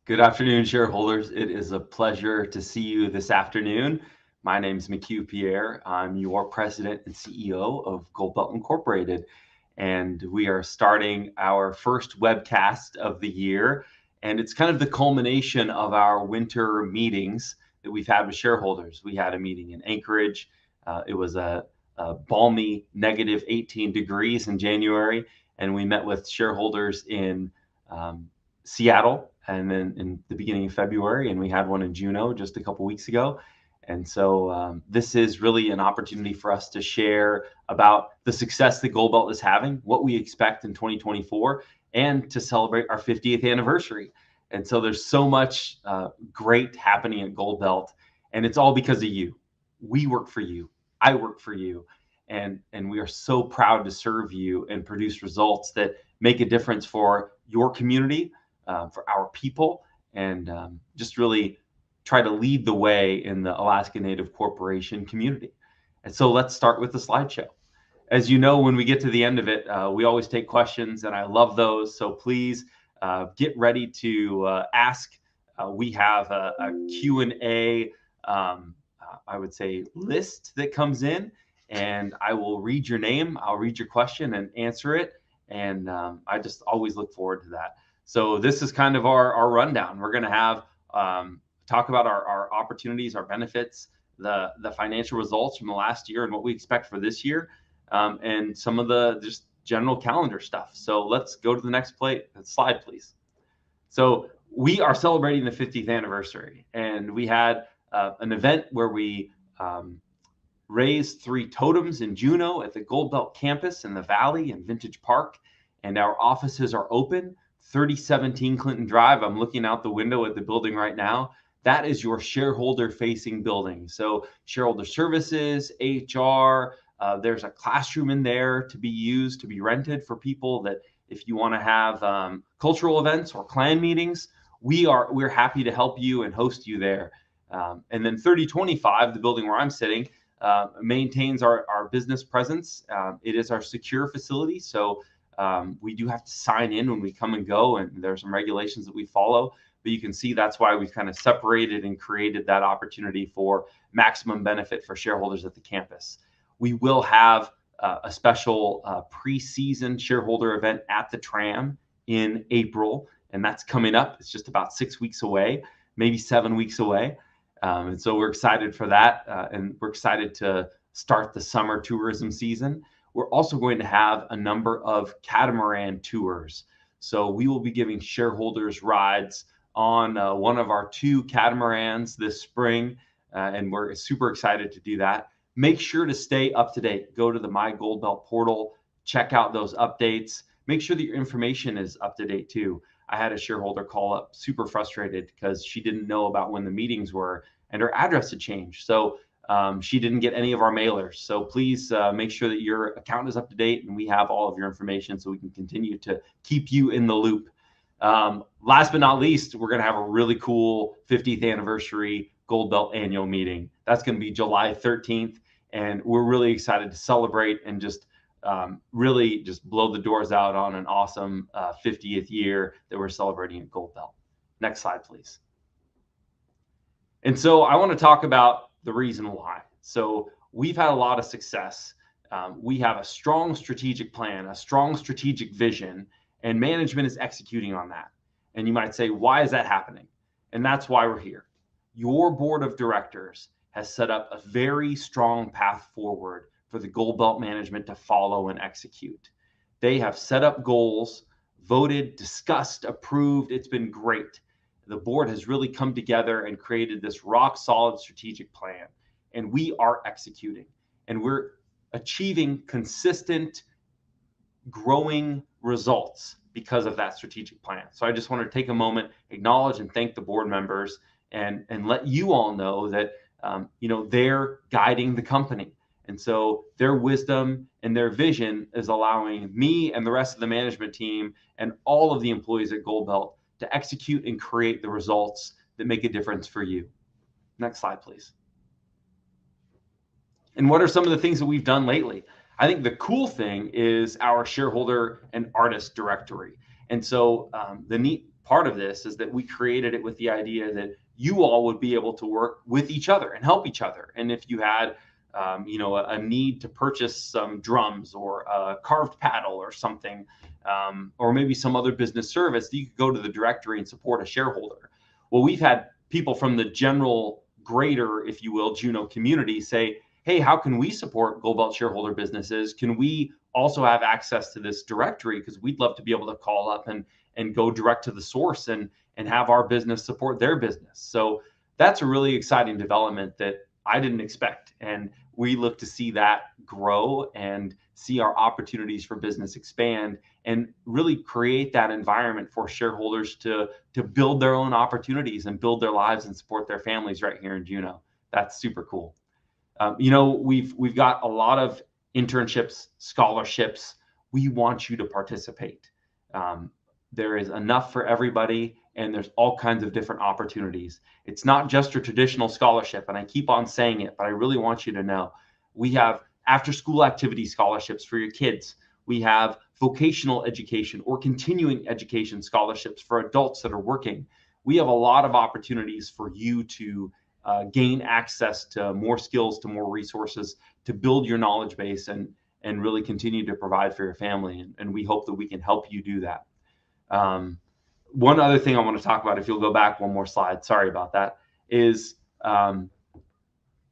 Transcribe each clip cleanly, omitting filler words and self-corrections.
Good afternoon, shareholders. It is a pleasure to see you this afternoon. My name is McHugh Pierre. I'm your president and CEO of Goldbelt Incorporated, and we are starting our first webcast of the year. And it's kind of the culmination of our winter meetings that we've had with shareholders. We had a meeting in Anchorage. It was a balmy negative 18 degrees in January, and we met with shareholders in Seattle, and then in the beginning of February, and we had one in Juneau just a couple weeks ago. And so this is really an opportunity for us to share about the success that Goldbelt is having, what we expect in 2024, and to celebrate our 50th anniversary. And so there's so much great happening at Goldbelt, and it's all because of you. We work for you. I work for you. And we are so proud to serve you and produce results that make a difference for your community, for our people, and just really try to lead the way in the Alaska Native Corporation community. And so let's start with the slideshow. As you know, when we get to the end of it, we always take questions, and I love those. So please get ready to ask. We have a Q&A, I would say, list that comes in, and I will read your name, I'll read your question and answer it. And I just always look forward to that. So this is kind of our rundown. We're going to have talk about our opportunities, our benefits, the financial results from the last year and what we expect for this year, and some of the just general calendar stuff. So let's go to the next slide, please. So we are celebrating the 50th anniversary, and we had an event where we raised 3 totems in Juneau at the Goldbelt campus in the Valley and Vintage Park, and our offices are open. 3017 Clinton Drive. I'm looking out the window at the building right now. That is your shareholder-facing building. So shareholder services, HR, there's a classroom in there to be used, to be rented for people that if you want to have cultural events or clan meetings, we're happy to help you and host you there. And then 3025, the building where I'm sitting, maintains our business presence. It is our secure facility, so we do have to sign in when we come and go, and there's some regulations that we follow. But you can see that's why we've kind of separated and created that opportunity for maximum benefit for shareholders at the campus. We will have a special pre-season shareholder event at the Tram in April, and that's coming up. It's just about 6 weeks away, maybe 7 weeks away. And so we're excited for that, and we're excited to start the summer tourism season. We're also going to have a number of catamaran tours. So we will be giving shareholders rides on one of our 2 catamarans this spring, and we're super excited to do that. Make sure to stay up to date. Go to the My Goldbelt portal, check out those updates. Make sure that your information is up to date too. I had a shareholder call up super frustrated because she didn't know about when the meetings were and her address had changed. So she didn't get any of our mailers. So please make sure that your account is up to date and we have all of your information so we can continue to keep you in the loop. Last but not least, we're going to have a really cool 50th anniversary Goldbelt annual meeting. That's going to be July 13th. And we're really excited to celebrate and just really just blow the doors out on an awesome 50th year that we're celebrating at Goldbelt. Next slide, please. And so I want to talk about the reason why. So we've had a lot of success. We have a strong strategic plan, a strong strategic vision, and management is executing on that. And you might say, why is that happening? And that's why we're here. Your board of directors has set up a very strong path forward for the Goldbelt management to follow and execute. They have set up goals, voted, discussed, approved. It's been great. The board has really come together and created this rock solid strategic plan, and we are executing, and we're achieving consistent growing results because of that strategic plan. So I just want to take a moment, acknowledge and thank the board members, and let you all know that they're guiding the company. And so their wisdom and their vision is allowing me and the rest of the management team and all of the employees at Goldbelt to execute and create the results that make a difference for you. Next slide, please. And what are some of the things that we've done lately? I think the cool thing is our shareholder and artist directory. And so the neat part of this is that we created it with the idea that you all would be able to work with each other and help each other. And if you had a need to purchase some drums or a carved paddle or something, or maybe some other business service, you could go to the directory and support a shareholder. Well, we've had people from the general greater, if you will, Juneau community say, hey, how can we support Gold Belt shareholder businesses? Can we also have access to this directory? Because we'd love to be able to call up and go direct to the source and have our business support their business. So that's a really exciting development that I didn't expect. And we look to see that grow and see our opportunities for business expand and really create that environment for shareholders to build their own opportunities and build their lives and support their families right here in Juneau. That's super cool. We've got a lot of internships, scholarships. We want you to participate. There is enough for everybody, and there's all kinds of different opportunities. It's not just your traditional scholarship, and I keep on saying it, but I really want you to know we have after-school activity scholarships for your kids. We have vocational education or continuing education scholarships for adults that are working. We have a lot of opportunities for you to gain access to more skills, to more resources, to build your knowledge base and really continue to provide for your family. And we hope that we can help you do that. One other thing I want to talk about, if you'll go back one more slide, sorry about that, is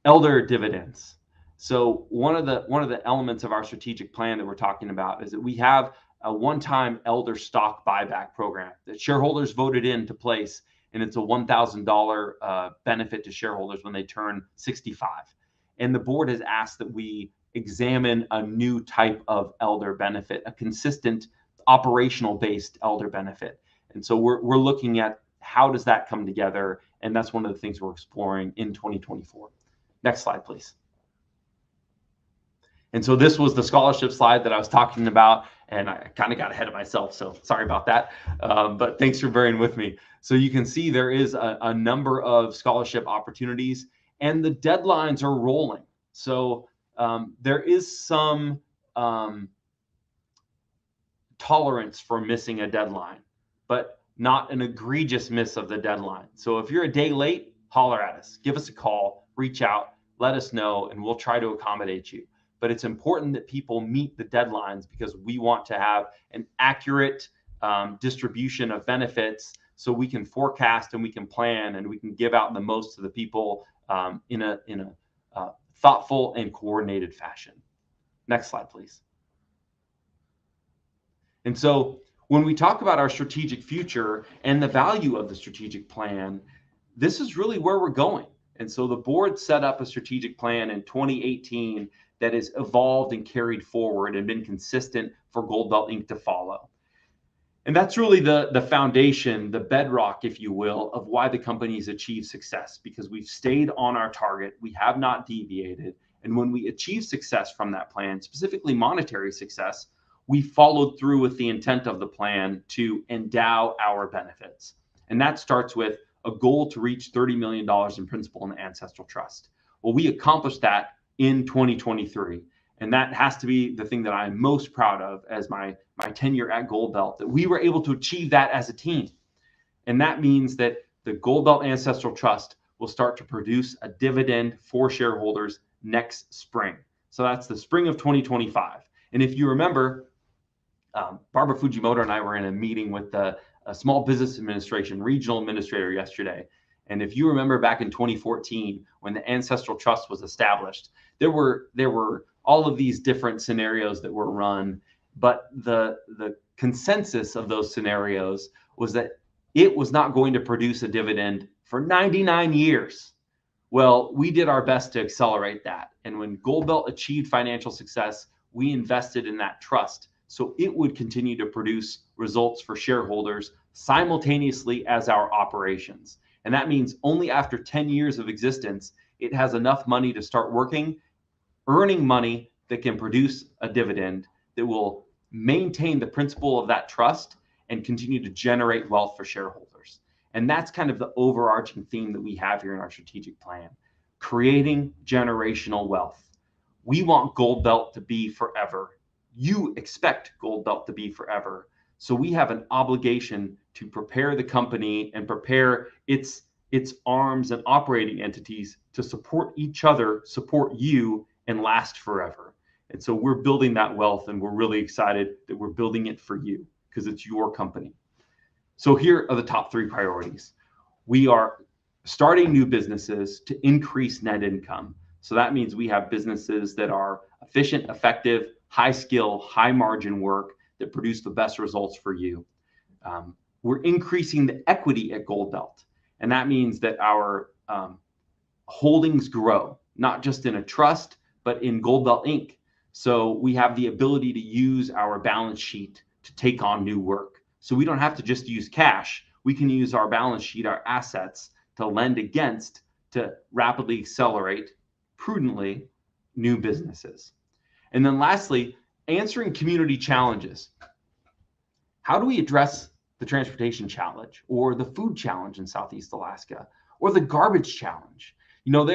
elder dividends. So one of the elements of our strategic plan that we're talking about is that we have a one-time elder stock buyback program that shareholders voted into place, and it's a $1,000 benefit to shareholders when they turn 65. And the board has asked that we examine a new type of elder benefit, a consistent operational-based elder benefit. And so we're looking at how does that come together, and that's one of the things we're exploring in 2024. Next slide, please. And so this was the scholarship slide that I was talking about, and I kind of got ahead of myself, so sorry about that. But thanks for bearing with me. So you can see there is a number of scholarship opportunities, and the deadlines are rolling. So there is some tolerance for missing a deadline, but not an egregious miss of the deadline. So if you're a day late, holler at us, give us a call, reach out, let us know, and we'll try to accommodate you. But it's important that people meet the deadlines because we want to have an accurate distribution of benefits so we can forecast and we can plan and we can give out the most to the people in a thoughtful and coordinated fashion. Next slide, please. And so when we talk about our strategic future and the value of the strategic plan, this is really where we're going. And so the board set up a strategic plan in 2018 that has evolved and carried forward and been consistent for Gold Belt Inc. to follow. And that's really the foundation, the bedrock, if you will, of why the company's achieved success, because we've stayed on our target. We have not deviated. And when we achieve success from that plan, specifically monetary success, we followed through with the intent of the plan to endow our benefits. And that starts with a goal to reach $30 million in principal in the ancestral trust. Well, we accomplished that in 2023. And that has to be the thing that I'm most proud of as my tenure at Gold Belt, that we were able to achieve that as a team. And that means that the Gold Belt Ancestral Trust will start to produce a dividend for shareholders next spring. So that's the spring of 2025. And if you remember, Barbara Fujimoto and I were in a meeting with the Small Business Administration regional administrator yesterday. And if you remember back in 2014, when the Ancestral Trust was established, there were all of these different scenarios that were run, but the consensus of those scenarios was that it was not going to produce a dividend for 99 years. Well, we did our best to accelerate that. And when Gold Belt achieved financial success, we invested in that trust so it would continue to produce results for shareholders simultaneously as our operations. And that means only after 10 years of existence, it has enough money to start working, earning money that can produce a dividend that will maintain the principle of that trust and continue to generate wealth for shareholders. And that's kind of the overarching theme that we have here in our strategic plan, creating generational wealth. We want Gold Belt to be forever. You expect Gold Belt to be forever. So we have an obligation to prepare the company and prepare its arms and operating entities to support each other, support you, and last forever. And so we're building that wealth, and we're really excited that we're building it for you because it's your company. So here are the top 3 priorities. We are starting new businesses to increase net income. So that means we have businesses that are efficient, effective, high skill, high margin work that produce the best results for you. We're increasing the equity at Gold Belt, and that means that our holdings grow, not just in a trust, but in Gold Belt Inc. So we have the ability to use our balance sheet to take on new work. So we don't have to just use cash. We can use our balance sheet, our assets, to lend against to rapidly accelerate, prudently, new businesses. And then lastly, answering community challenges. How do we address the transportation challenge or the food challenge in Southeast Alaska or the garbage challenge? You know,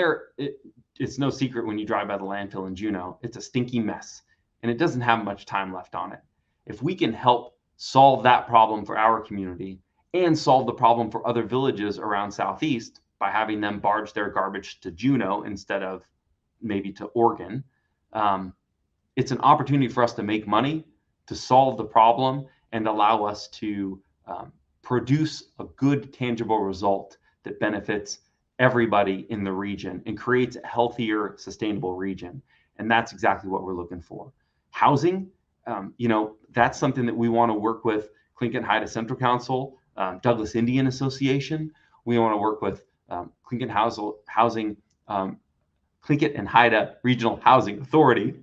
it's no secret when you drive by the landfill in Juneau, it's a stinky mess and it doesn't have much time left on it. If we can help solve that problem for our community and solve the problem for other villages around Southeast by having them barge their garbage to Juneau instead of maybe to Oregon, it's an opportunity for us to make money, to solve the problem, and allow us to produce a good, tangible result that benefits everybody in the region and creates a healthier, sustainable region. And that's exactly what we're looking for. Housing, that's something that we want to work with Tlingit Haida Central Council, Douglas Indian Association. We want to work with Tlingit and Haida Regional Housing Authority,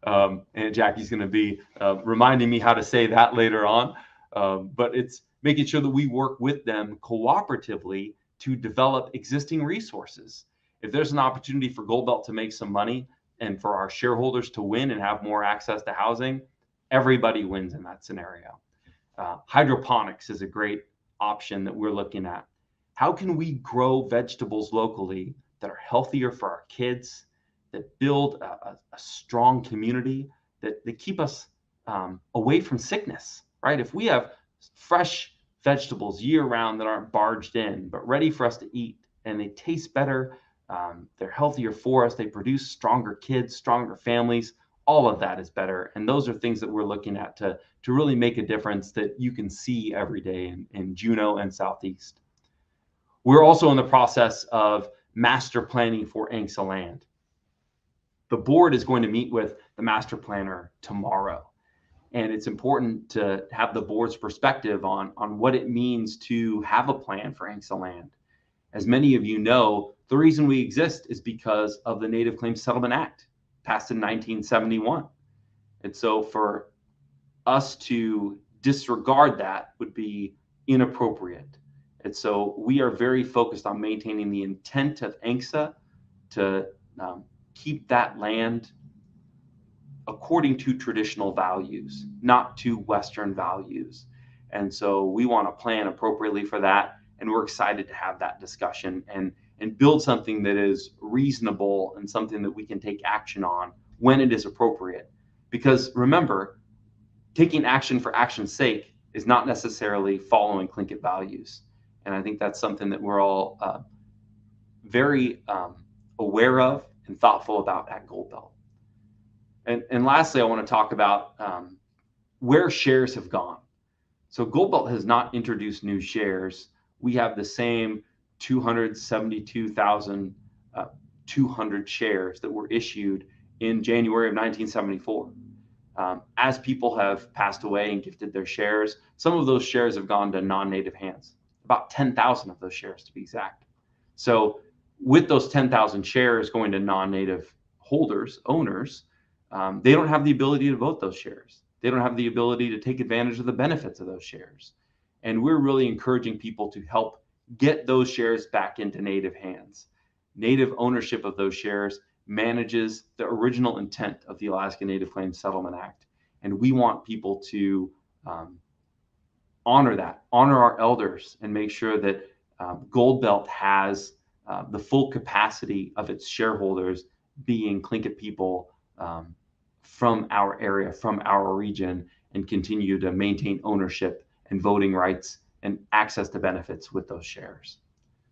and Jackie's going to be reminding me how to say that later on. But it's making sure that we work with them cooperatively to develop existing resources. If there's an opportunity for Gold Belt to make some money and for our shareholders to win and have more access to housing, everybody wins in that scenario. Hydroponics is a great option that we're looking at. How can we grow vegetables locally that are healthier for our kids, that build a strong community, that keep us away from sickness, right? If we have fresh vegetables year round that aren't barged in, but ready for us to eat, and they taste better, they're healthier for us, they produce stronger kids, stronger families, all of that is better. And those are things that we're looking at to really make a difference that you can see every day in Juneau and Southeast. We're also in the process of master planning for ANCSA land. The board is going to meet with the master planner tomorrow. And it's important to have the board's perspective on what it means to have a plan for ANCSA land. As many of you know, the reason we exist is because of the Native Claims Settlement Act, passed in 1971. And so for us to disregard that would be inappropriate. And so we are very focused on maintaining the intent of ANCSA to keep that land according to traditional values, not to Western values. And so we want to plan appropriately for that. And we're excited to have that discussion and build something that is reasonable and something that we can take action on when it is appropriate. Because remember, taking action for action's sake is not necessarily following Tlingit values. And I think that's something that we're all very aware of and thoughtful about at Gold Belt. And lastly, I want to talk about where shares have gone. So Gold Belt has not introduced new shares. We have the same 272,200 shares that were issued in January of 1974. As people have passed away and gifted their shares, some of those shares have gone to non-native hands, about 10,000 of those shares to be exact. So with those 10,000 shares going to non-native holders, owners, they don't have the ability to vote those shares. They don't have the ability to take advantage of the benefits of those shares. And we're really encouraging people to help get those shares back into native hands. Native ownership of those shares manages the original intent of the Alaska Native Claims Settlement Act. And we want people to honor that, honor our elders, and make sure that Gold Belt has the full capacity of its shareholders being Tlingit people from our area, from our region, and continue to maintain ownership and voting rights and access to benefits with those shares.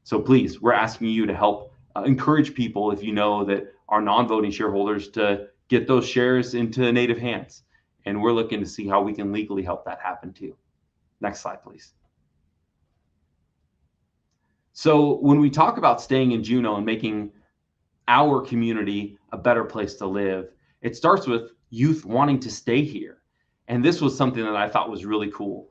So please, we're asking you to help encourage people, if you know that are non-voting shareholders, to get those shares into native hands. And we're looking to see how we can legally help that happen too. Next slide, please. So when we talk about staying in Juneau and making our community a better place to live, it starts with youth wanting to stay here. And this was something that I thought was really cool.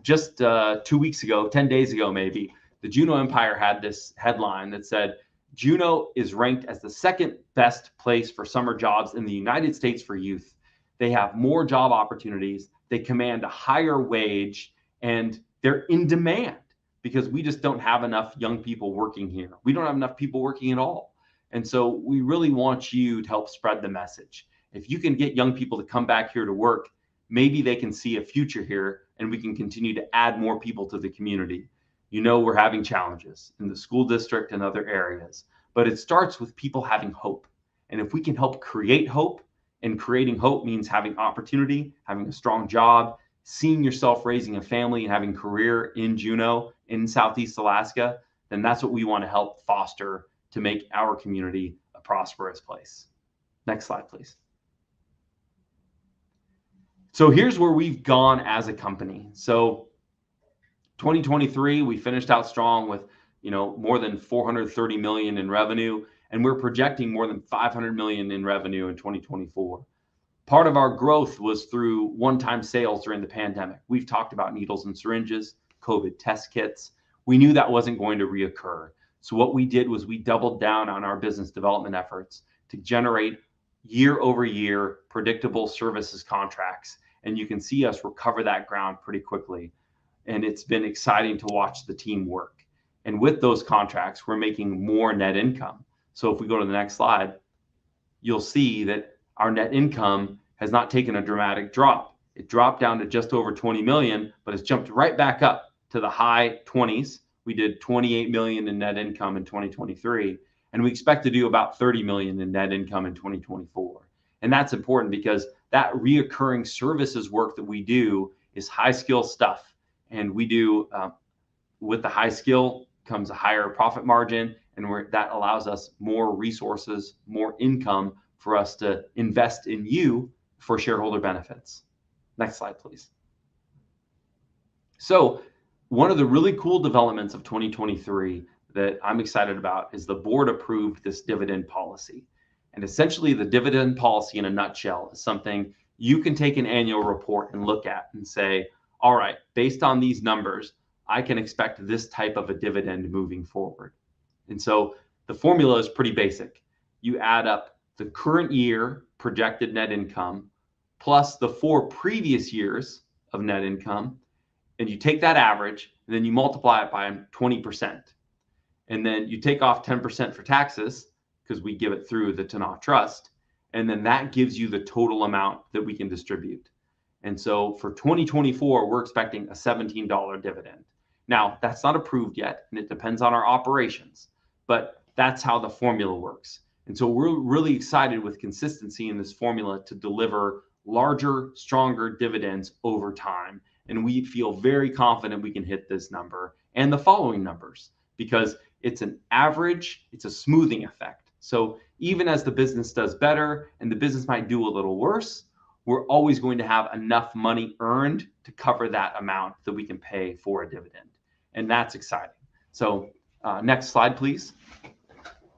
Just 2 weeks ago, 10 days ago maybe, the Juneau Empire had this headline that said, Juneau is ranked as the second best place for summer jobs in the United States for youth. They have more job opportunities, they command a higher wage, and they're in demand because we just don't have enough young people working here. We don't have enough people working at all. And so we really want you to help spread the message. If you can get young people to come back here to work, maybe they can see a future here and we can continue to add more people to the community. You know, we're having challenges in the school district and other areas, but it starts with people having hope. And if we can help create hope, and creating hope means having opportunity, having a strong job, seeing yourself raising a family and having a career in Juneau, in Southeast Alaska, then that's what we want to help foster to make our community a prosperous place. Next slide, please. So here's where we've gone as a company. So 2023, we finished out strong with, more than 430 million in revenue, and we're projecting more than 500 million in revenue in 2024. Part of our growth was through one-time sales during the pandemic. We've talked about needles and syringes, COVID test kits. We knew that wasn't going to reoccur. So what we did was we doubled down on our business development efforts to generate year over year predictable services contracts. And you can see us recover that ground pretty quickly. And it's been exciting to watch the team work. And with those contracts, we're making more net income. So if we go to the next slide, you'll see that our net income has not taken a dramatic drop. It dropped down to just over 20 million, but it's jumped right back up to the high 20s. We did 28 million in net income in 2023, and we expect to do about 30 million in net income in 2024. And that's important because that reoccurring services work that we do is high skill stuff. And we do, with the high skill comes a higher profit margin, and that allows us more resources, more income for us to invest in you for shareholder benefits. Next slide, please. So one of the really cool developments of 2023 that I'm excited about is the board approved this dividend policy. And essentially the dividend policy in a nutshell is something you can take an annual report and look at and say, all right, based on these numbers, I can expect this type of a dividend moving forward. And so the formula is pretty basic. You add up the current year projected net income plus the 4 previous years of net income, and you take that average and then you multiply it by 20%. And then you take off 10% for taxes because we give it through the Tanah Trust. And then that gives you the total amount that we can distribute. And so for 2024, we're expecting a $17 dividend. Now, that's not approved yet, and it depends on our operations, but that's how the formula works. And so we're really excited with consistency in this formula to deliver larger, stronger dividends over time. And we feel very confident we can hit this number and the following numbers because it's an average, it's a smoothing effect. So even as the business does better and the business might do a little worse, we're always going to have enough money earned to cover that amount that we can pay for a dividend. And that's exciting. So next slide, please.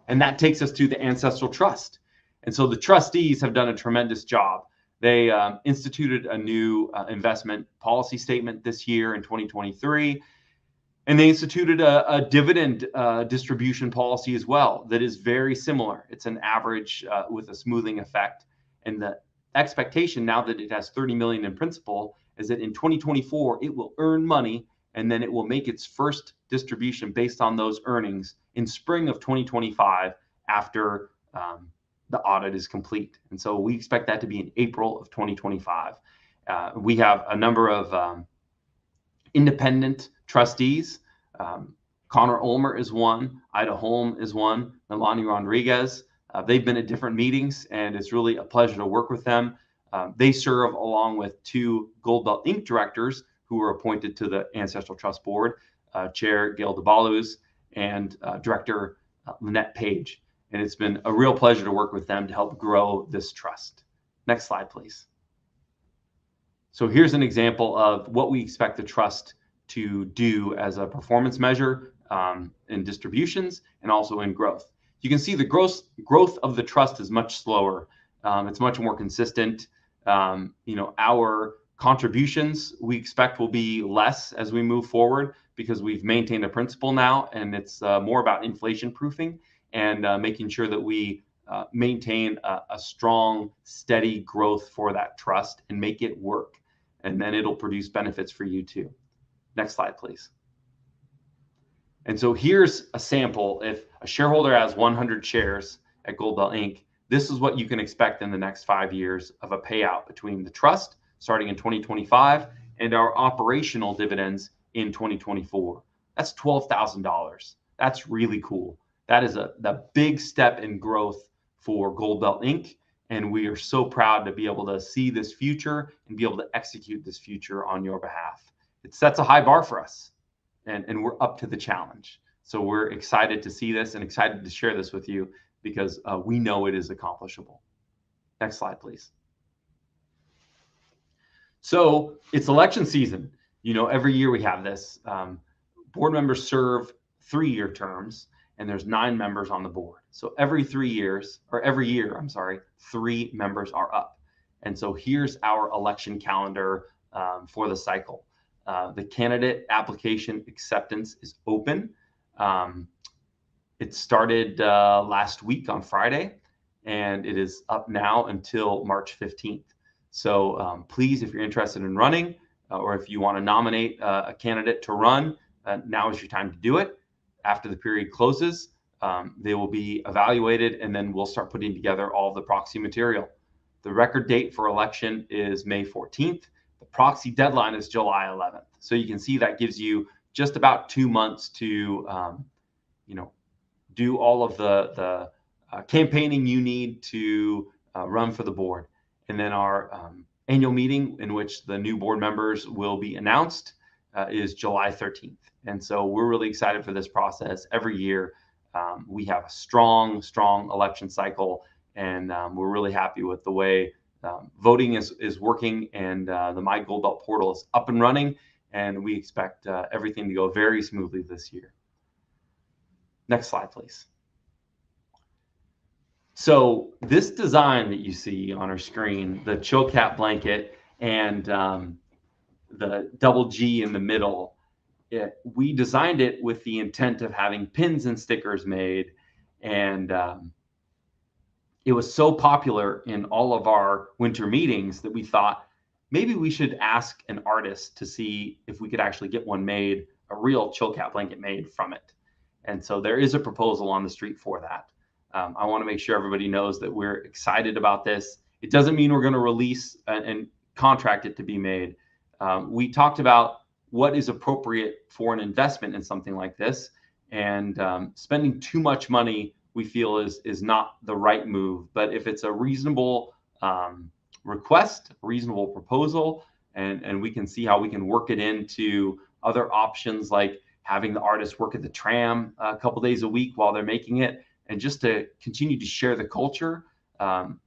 And that takes us to the Ancestral Trust. And so the trustees have done a tremendous job. They instituted a new investment policy statement this year in 2023. And they instituted a dividend distribution policy as well that is very similar. It's an average with a smoothing effect. And the expectation now that it has 30 million in principal is that in 2024, it will earn money and then it will make its first distribution based on those earnings in spring of 2025 after the audit is complete. And so we expect that to be in April of 2025. We have a number of independent trustees. Connor Ulmer is one, Ida Holm is one, Nalani Rodriguez. They've been at different meetings, and it's really a pleasure to work with them. They serve along with 2 Gold Belt Inc. directors who were appointed to the Ancestral Trust Board, Chair Gail DeBalus and Director Lynette Page. And it's been a real pleasure to work with them to help grow this trust. Next slide, please. So here's an example of what we expect the trust to do as a performance measure in distributions and also in growth. You can see the growth of the trust is much slower. It's much more consistent. Our contributions we expect will be less as we move forward because we've maintained a principle now, and it's more about inflation proofing and making sure that we maintain a strong, steady growth for that trust and make it work. And then it'll produce benefits for you too. Next slide, please. And so here's a sample. If a shareholder has 100 shares at Goldbelt Inc., this is what you can expect in the next 5 years of a payout between the trust starting in 2025 and our operational dividends in 2024. That's $12,000. That's really cool. That is the big step in growth for Goldbelt Inc. And we are so proud to be able to see this future and be able to execute this future on your behalf. It sets a high bar for us, and we're up to the challenge. So we're excited to see this and excited to share this with you because we know it is accomplishable. Next slide, please. So it's election season. Every year we have this. Board members serve 3-year terms, and there's 9 members on the board. So every year, 3 members are up. And so here's our election calendar for the cycle. The candidate application acceptance is open. It started last week on Friday, and it is up now until March 15th. So please, if you're interested in running or if you want to nominate a candidate to run, now is your time to do it. After the period closes, they will be evaluated, and then we'll start putting together all of the proxy material. The record date for election is May 14th. The proxy deadline is July 11th. So you can see that gives you just about 2 months to, do all of the campaigning you need to run for the board. And then our annual meeting, in which the new board members will be announced, is July 13th. And so we're really excited for this process. Every year, we have a strong election cycle, and we're really happy with the way voting is working, and the My Goldbelt portal is up and running, and we expect everything to go very smoothly this year. Next slide, please. So this design that you see on our screen, the chill cap blanket and the double G in the middle, we designed it with the intent of having pins and stickers made, and it was so popular in all of our winter meetings that we thought maybe we should ask an artist to see if we could actually get one made, a real chill cap blanket made from it. And so there is a proposal on the street for that. I want to make sure everybody knows that we're excited about this. It doesn't mean we're going to release and contract it to be made. We talked about what is appropriate for an investment in something like this, and spending too much money we feel is not the right move. But if it's a reasonable request, reasonable proposal, and we can see how we can work it into other options, like having the artist work at the tram a couple days a week while they're making it, and just to continue to share the culture,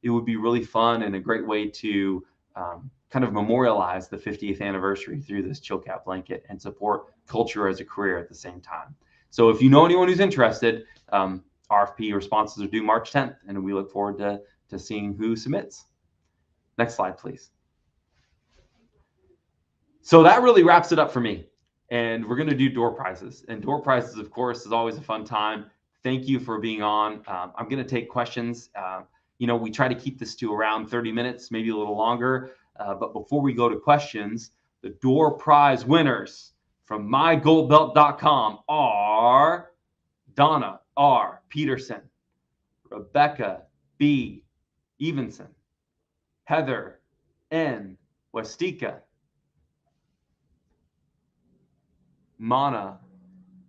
it would be really fun and a great way to kind of memorialize the 50th anniversary through this chill cap blanket and support culture as a career at the same time. So if you know anyone who's interested, RFP responses are due March 10th, and we look forward to seeing who submits. Next slide, please. So that really wraps it up for me. And we're going to do door prizes. And door prizes, of course, is always a fun time. Thank you for being on. I'm going to take questions. We try to keep this to around 30 minutes, maybe a little longer. But before we go to questions, the door prize winners from mygoldbelt.com are Donna R. Peterson, Rebecca B. Evenson, Heather N. Westica, Mona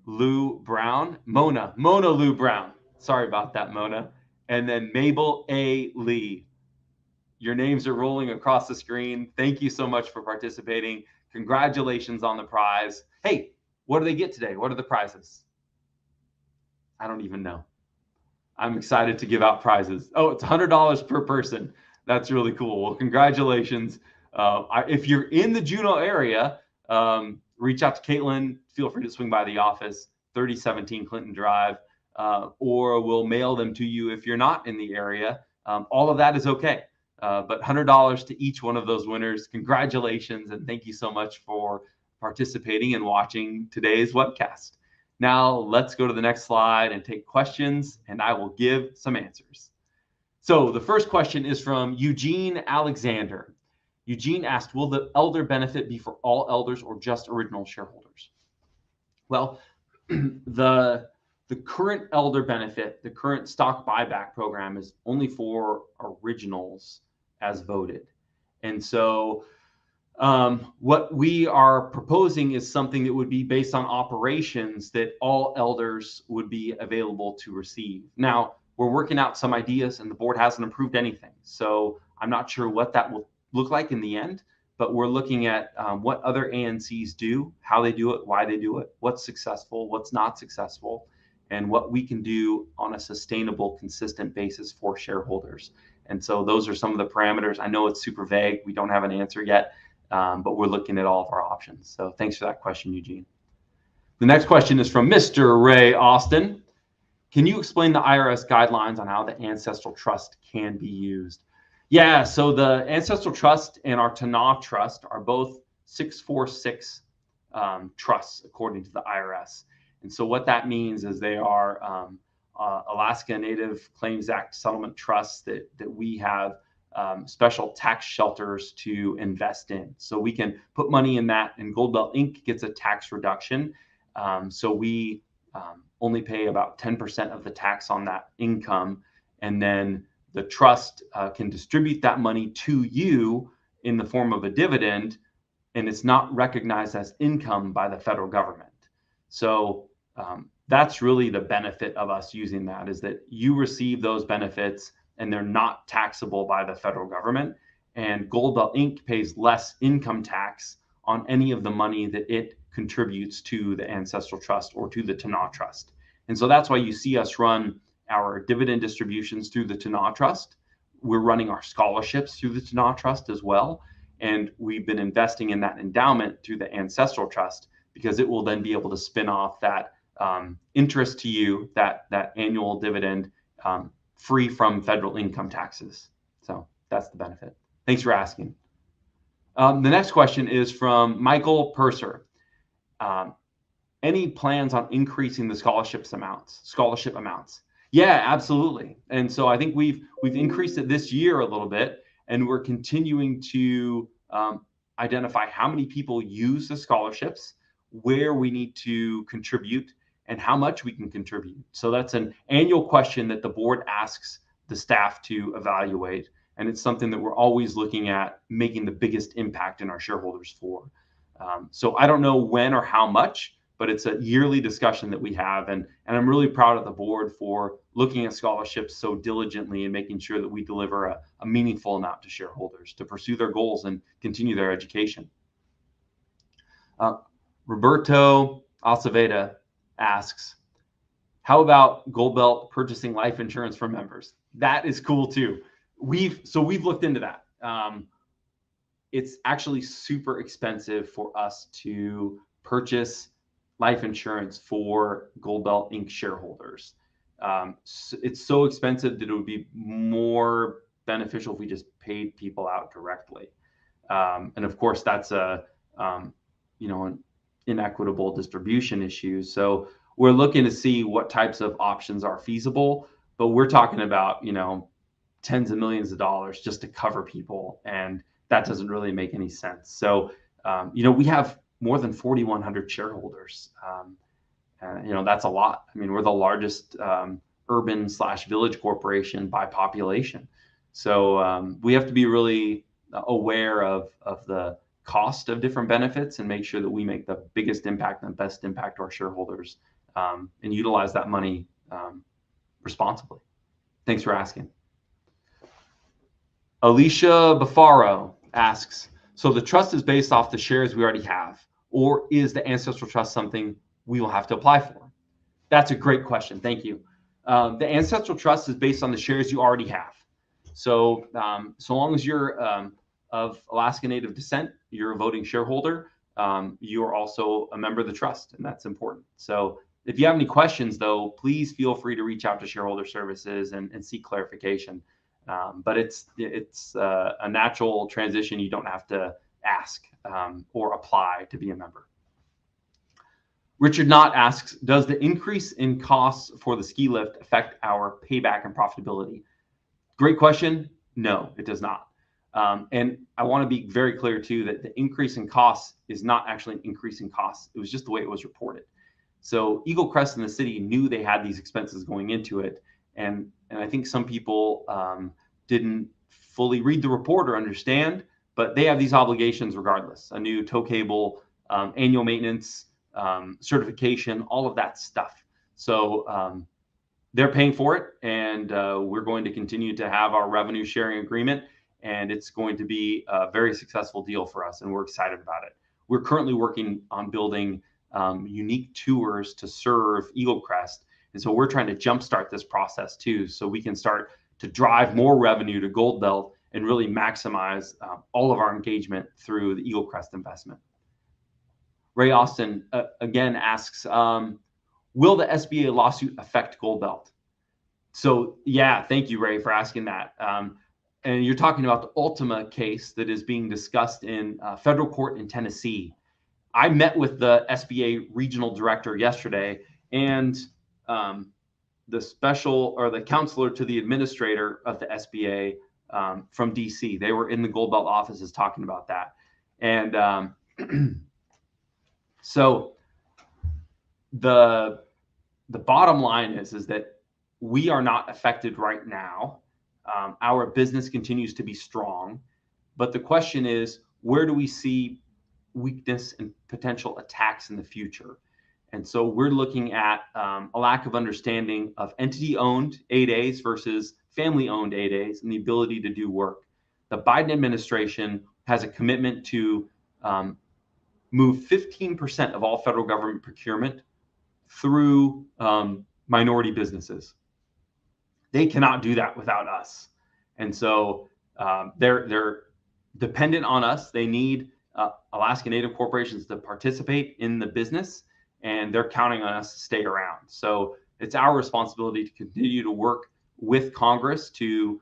Lou Brown, Mona Lou Brown. Sorry about that, Mona. And then Mabel A. Lee. Your names are rolling across the screen. Thank you so much for participating. Congratulations on the prize. Hey, what do they get today? What are the prizes? I don't even know. I'm excited to give out prizes. Oh, it's $100 per person. That's really cool. Well, congratulations. If you're in the Juneau area, reach out to Caitlin. Feel free to swing by the office, 3017 Clinton Drive, or we'll mail them to you if you're not in the area. All of that is okay. But $100 to each one of those winners. Congratulations, and thank you so much for participating and watching today's webcast. Now let's go to the next slide and take questions, and I will give some answers. So the first question is from Eugene Alexander. Eugene asked, will the elder benefit be for all elders or just original shareholders? Well, the current elder benefit, the current stock buyback program is only for originals as voted. And so what we are proposing is something that would be based on operations that all elders would be available to receive. Now, we're working out some ideas and the board hasn't approved anything. So I'm not sure what that will look like in the end, but we're looking at what other ANCs do, how they do it, why they do it, what's successful, what's not successful, and what we can do on a sustainable, consistent basis for shareholders. And so those are some of the parameters. I know it's super vague. We don't have an answer yet. But we're looking at all of our options. So thanks for that question, Eugene. The next question is from Mr. Ray Austin. Can you explain the IRS guidelines on how the ancestral trust can be used? Yeah, so the ancestral trust and our Tanakh trust are both 646 trusts according to the IRS. And so what that means is they are Alaska Native Claims Act settlement trusts that we have special tax shelters to invest in. So we can put money in that, and Goldbelt Inc. gets a tax reduction. So we only pay about 10% of the tax on that income. And then the trust can distribute that money to you in the form of a dividend, and it's not recognized as income by the federal government. So that's really the benefit of us using that, is that you receive those benefits and they're not taxable by the federal government. And Goldbelt Inc. pays less income tax on any of the money that it contributes to the Ancestral Trust or to the Tanakh Trust. And so that's why you see us run our dividend distributions through the Tanakh Trust. We're running our scholarships through the Tanakh Trust as well. And we've been investing in that endowment through the Ancestral Trust, because it will then be able to spin off that interest to you, that annual dividend, free from federal income taxes. So that's the benefit. Thanks for asking. The next question is from Michael Purser. Any plans on increasing the scholarship amounts? Yeah, absolutely. And so I think we've increased it this year a little bit, and we're continuing to identify how many people use the scholarships, where we need to contribute, and how much we can contribute. So that's an annual question that the board asks the staff to evaluate. And it's something that we're always looking at making the biggest impact in our shareholders for. So I don't know when or how much, but it's a yearly discussion that we have. And I'm really proud of the board for looking at scholarships so diligently and making sure that we deliver a meaningful amount to shareholders to pursue their goals and continue their education. Roberto Aceveda asks, how about Goldbelt purchasing life insurance for members? That is cool too. We've looked into that. It's actually super expensive for us to purchase life insurance for Goldbelt Inc. shareholders. It's so expensive that it would be more beneficial if we just paid people out directly. And of course, that's an inequitable distribution issue. So we're looking to see what types of options are feasible, but we're talking about, tens of millions of dollars just to cover people. And that doesn't really make any sense. So, we have more than 4,100 shareholders. That's a lot. I mean, we're the largest urban/village corporation by population. So we have to be really aware of the cost of different benefits and make sure that we make the biggest impact and best impact to our shareholders, and utilize that money responsibly. Thanks for asking. Alicia Bafaro asks, So the trust is based off the shares we already have, or is the ancestral trust something we will have to apply for? That's a great question. Thank you. The ancestral trust is based on the shares you already have. So so long as you're of Alaska Native descent, you're a voting shareholder, you are also a member of the trust, and that's important. So if you have any questions, though, please feel free to reach out to Shareholder Services and seek clarification. But it's a natural transition. You don't have to ask or apply to be a member. Richard Knott asks, does the increase in costs for the ski lift affect our payback and profitability? Great question. No, it does not. And I want to be very clear too that the increase in costs is not actually an increase in costs. It was just the way it was reported. So Eagle Crest and the city knew they had these expenses going into it. And I think some people didn't fully read the report or understand, but they have these obligations regardless. A new tow cable, annual maintenance, certification, all of that stuff. So they're paying for it, and we're going to continue to have our revenue sharing agreement, and it's going to be a very successful deal for us, and we're excited about it. We're currently working on building unique tours to serve Eagle Crest, and so we're trying to jumpstart this process too, so we can start to drive more revenue to Gold Belt and really maximize all of our engagement through the Eagle Crest investment. Ray Austin again asks, will the SBA lawsuit affect Gold Belt? So yeah, thank you, Ray, for asking that. And you're talking about the Ultima case that is being discussed in federal court in Tennessee. I met with the SBA regional director yesterday, and the special or the counselor to the administrator of the SBA from DC. They were in the Gold Belt offices talking about that. And so the bottom line is that we are not affected right now. Our business continues to be strong, but the question is, where do we see weakness and potential attacks in the future? And so we're looking at a lack of understanding of entity-owned 8As versus family-owned 8As and the ability to do work. The Biden administration has a commitment to move 15% of all federal government procurement through minority businesses. They cannot do that without us. And so they're dependent on us. They need Alaska Native corporations to participate in the business, and they're counting on us to stay around. So it's our responsibility to continue to work with Congress to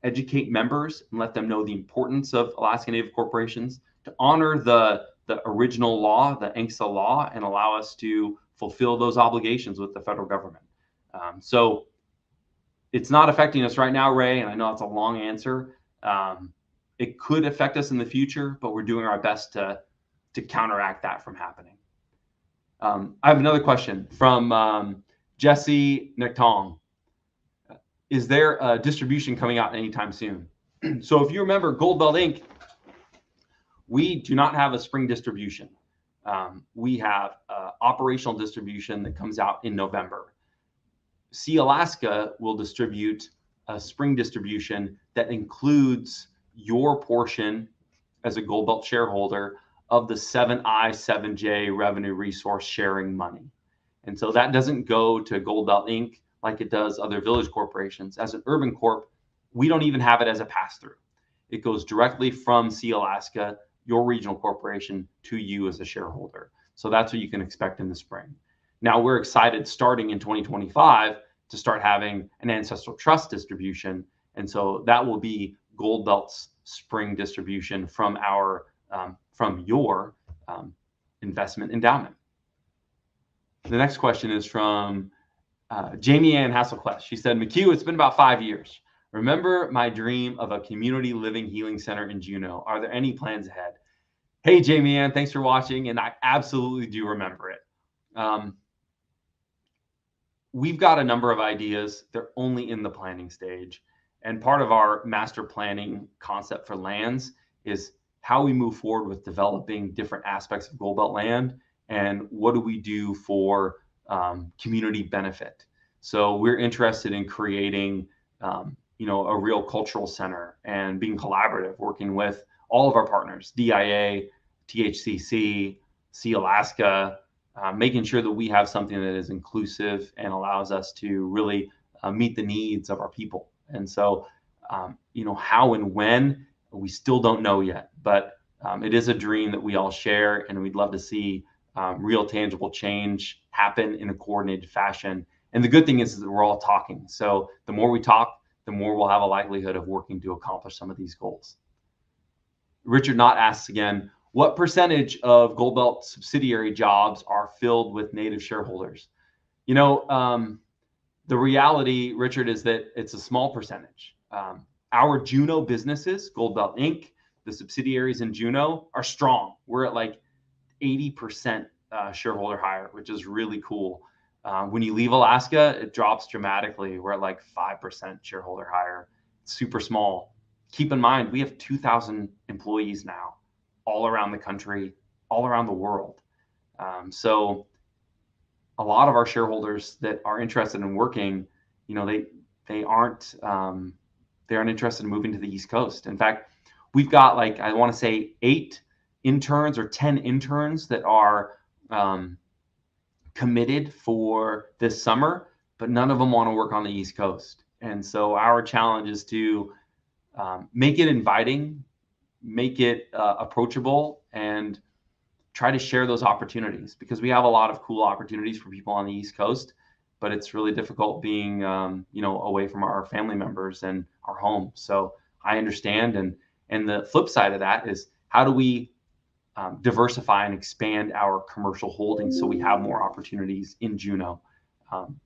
educate members and let them know the importance of Alaska Native corporations, to honor the original law, the ANCSA law, and allow us to fulfill those obligations with the federal government. So it's not affecting us right now, Ray, and I know it's a long answer. It could affect us in the future, but we're doing our best to counteract that from happening. I have another question from Jesse Nectong. Is there a distribution coming out anytime soon? So if you remember, Gold Belt Inc., we do not have a spring distribution. We have operational distribution that comes out in November. See Alaska will distribute a spring distribution that includes your portion as a Gold Belt shareholder of the 7I, 7J revenue resource sharing money. And so that doesn't go to Gold Belt Inc. like it does other village corporations. As an urban corp, we don't even have it as a pass-through. It goes directly from See Alaska, your regional corporation, to you as a shareholder. So that's what you can expect in the spring. Now we're excited starting in 2025 to start having an ancestral trust distribution. And so that will be Gold Belt's spring distribution from our from your investment endowment. The next question is from Jamie Ann Hasselquist. She said, McHugh, it's been about 5 years. Remember my dream of a community living healing center in Juneau. Are there any plans ahead? Hey, Jamie Ann, thanks for watching. And I absolutely do remember it. We've got a number of ideas. They're only in the planning stage. And part of our master planning concept for lands is how we move forward with developing different aspects of Gold Belt land and what do we do for community benefit. So we're interested in creating a real cultural center and being collaborative, working with all of our partners, DIA, THCC, Sea Alaska, making sure that we have something that is inclusive and allows us to really meet the needs of our people. And so, how and when, we still don't know yet, but it is a dream that we all share, and we'd love to see real tangible change happen in a coordinated fashion. And the good thing is that we're all talking. So the more we talk, the more we'll have a likelihood of working to accomplish some of these goals. Richard Knott asks again, what percentage of Gold Belt subsidiary jobs are filled with native shareholders? The reality, Richard, is that it's a small percentage. Our Juneau businesses, Gold Belt Inc., the subsidiaries in Juneau, are strong. We're at like 80% shareholder hire, which is really cool. When you leave Alaska, it drops dramatically. We're at like 5% shareholder hire. It's super small. Keep in mind, we have 2,000 employees now, all around the country, all around the world. So a lot of our shareholders that are interested in working, they aren't interested in moving to the East Coast. In fact, we've got I want to say 8 interns or 10 interns that are committed for this summer, but none of them want to work on the East Coast. And so our challenge is to make it inviting, make it approachable, and try to share those opportunities, because we have a lot of cool opportunities for people on the East Coast, but it's really difficult being, away from our family members and our home. So I understand. And the flip side of that is, how do we diversify and expand our commercial holdings so we have more opportunities in Juneau?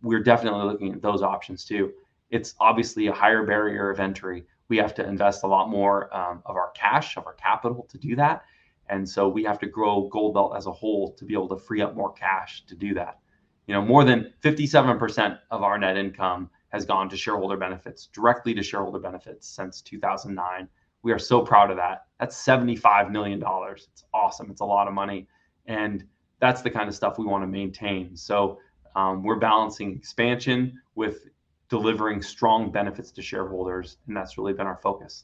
We're definitely looking at those options too. It's obviously a higher barrier of entry. We have to invest a lot more of our cash, of our capital to do that. And so we have to grow Gold Belt as a whole to be able to free up more cash to do that. More than 57% of our net income has gone to shareholder benefits, directly to shareholder benefits since 2009. We are so proud of that. That's $75 million. It's awesome. It's a lot of money. And that's the kind of stuff we want to maintain. So we're balancing expansion with delivering strong benefits to shareholders. And that's really been our focus.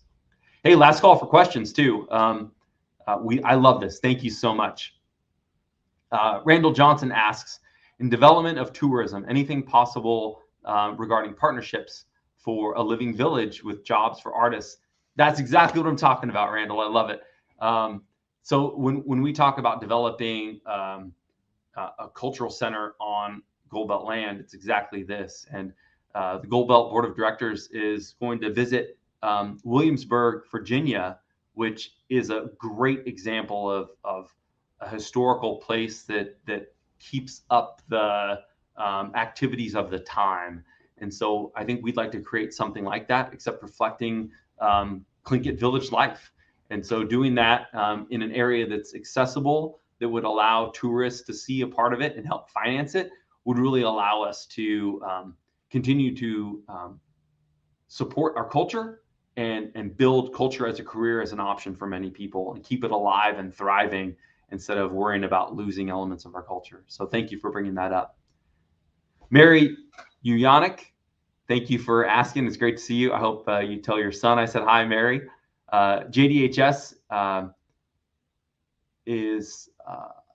Hey, last call for questions too. I love this. Thank you so much. Randall Johnson asks, in development of tourism, anything possible regarding partnerships for a living village with jobs for artists? That's exactly what I'm talking about, Randall. I love it. So when we talk about developing a cultural center on Gold Belt land, it's exactly this. And the Gold Belt Board of Directors is going to visit Williamsburg, Virginia, which is a great example of a historical place that keeps up the activities of the time. And so I think we'd like to create something like that, except reflecting Tlingit village life. And so doing that in an area that's accessible, that would allow tourists to see a part of it and help finance it, would really allow us to continue to support our culture and build culture as a career, as an option for many people, and keep it alive and thriving instead of worrying about losing elements of our culture. So thank you for bringing that up. Mary Uyanik, thank you for asking. It's great to see you. I hope you tell your son I said hi, Mary. JDHS is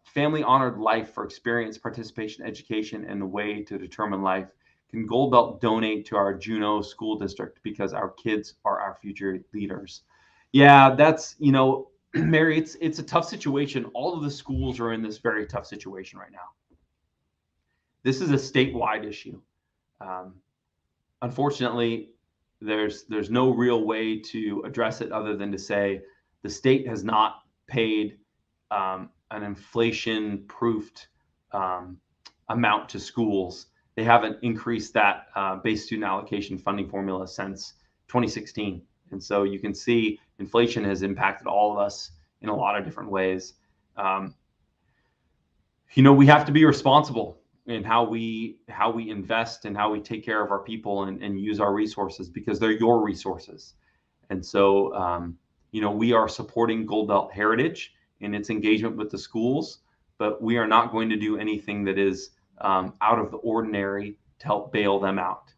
family honored life for experience, participation, education, and the way to determine life. Can Gold Belt donate to our Juneau school district because our kids are our future leaders? Yeah, that's, Mary, it's a tough situation. All of the schools are in this very tough situation right now. This is a statewide issue. Unfortunately, there's no real way to address it other than to say the state has not paid an inflation-proofed amount to schools. They haven't increased that base student allocation funding formula since 2016. And so you can see inflation has impacted all of us in a lot of different ways. We have to be responsible in how we invest and how we take care of our people and use our resources, because they're your resources. And so, we are supporting Gold Belt Heritage in its engagement with the schools, but we are not going to do anything that is out of the ordinary to help bail them out.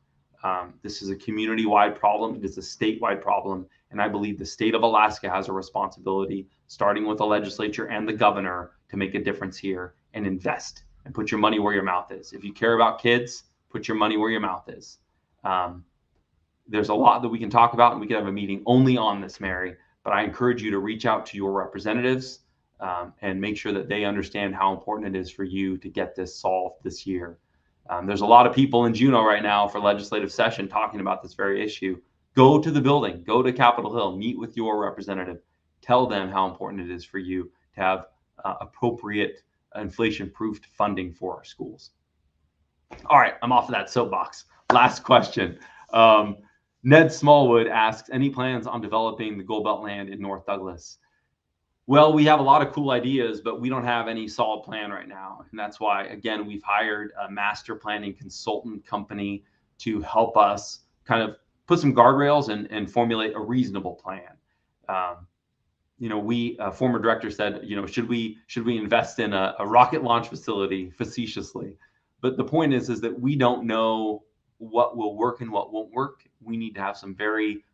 This is a community-wide problem. It is a statewide problem. And I believe the state of Alaska has a responsibility, starting with the legislature and the governor, to make a difference here and invest and put your money where your mouth is. If you care about kids, put your money where your mouth is. There's a lot that we can talk about, and we could have a meeting only on this, Mary. But I encourage you to reach out to your representatives and make sure that they understand how important it is for you to get this solved this year. There's a lot of people in Juneau right now for legislative session talking about this very issue. Go to the building, go to Capitol Hill, meet with your representative, tell them how important it is for you to have appropriate inflation-proofed funding for our schools. All right, I'm off of that soapbox. Last question. Ned Smallwood asks, any plans on developing the Gold Belt land in North Douglas? Well, we have a lot of cool ideas, but we don't have any solid plan right now. And that's why, again, we've hired a master planning consultant company to help us kind of put some guardrails and formulate a reasonable plan. Former director said, should we invest in a rocket launch facility, facetiously? But the point is that we don't know what will work and what won't work. We need to have some very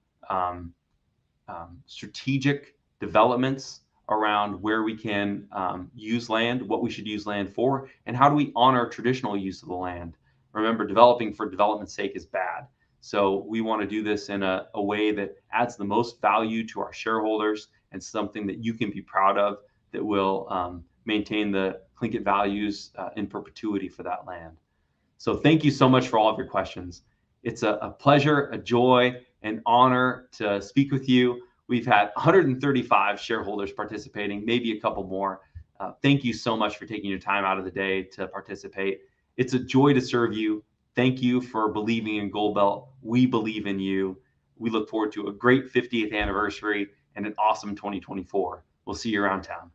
strategic developments around where we can use land, what we should use land for, and how do we honor traditional use of the land. Remember, developing for development's sake is bad. So we want to do this in a way that adds the most value to our shareholders and something that you can be proud of, that will maintain the Tlingit values in perpetuity for that land. So thank you so much for all of your questions. It's a pleasure, a joy, an honor to speak with you. We've had 135 shareholders participating, maybe a couple more. Thank you so much for taking your time out of the day to participate. It's a joy to serve you. Thank you for believing in Gold Belt. We believe in you. We look forward to a great 50th anniversary and an awesome 2024. We'll see you around town.